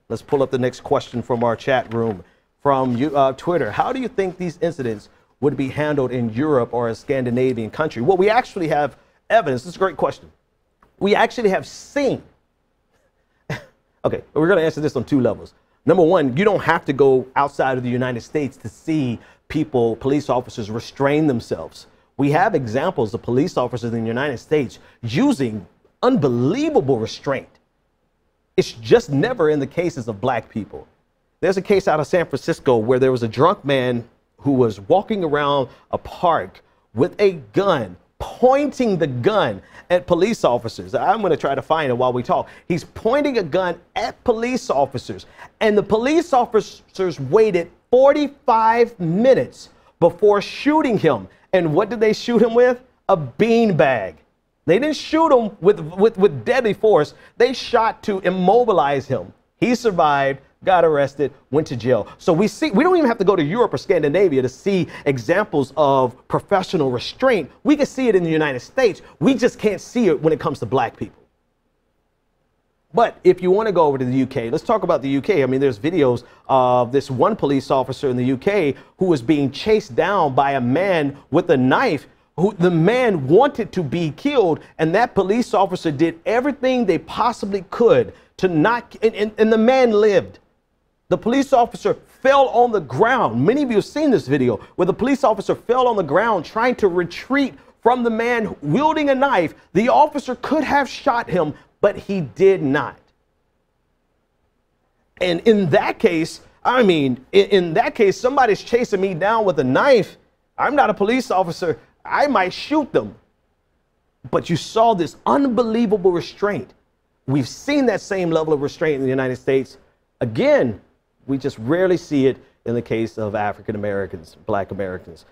Let's pull up the next question from our chat room from Twitter. How do you think these incidents would be handled in Europe or a Scandinavian country? Well, we actually have evidence. This is a great question. We actually have seen. Okay, we're going to answer this on two levels. Number one, you don't have to go outside of the United States to see people, police officers, restrain themselves. We have examples of police officers in the United States using unbelievable restraint. It's just never in the cases of black people. There's a case out of San Francisco where there was a drunk man who was walking around a park with a gun, pointing the gun at police officers. I'm going to try to find it while we talk. He's pointing a gun at police officers, and the police officers waited 45 minutes before shooting him. And what did they shoot him with? A beanbag. They didn't shoot him with deadly force. They shot to immobilize him. He survived, got arrested, went to jail. So we don't even have to go to Europe or Scandinavia to see examples of professional restraint. We can see it in the United States. We just can't see it when it comes to black people. But if you want to go over to the UK, let's talk about the UK. I mean, there's videos of this one police officer in the UK who was being chased down by a man with a knife. The man wanted to be killed, and that police officer did everything they possibly could to not, and the man lived. The police officer fell on the ground. Many of you have seen this video where the police officer fell on the ground trying to retreat from the man wielding a knife. The officer could have shot him, but he did not. And in that case, I mean, in that case, somebody's chasing me down with a knife. I'm not a police officer. I might shoot them. But you saw this unbelievable restraint. We've seen that same level of restraint in the United States. Again, we just rarely see it in the case of African Americans, black Americans.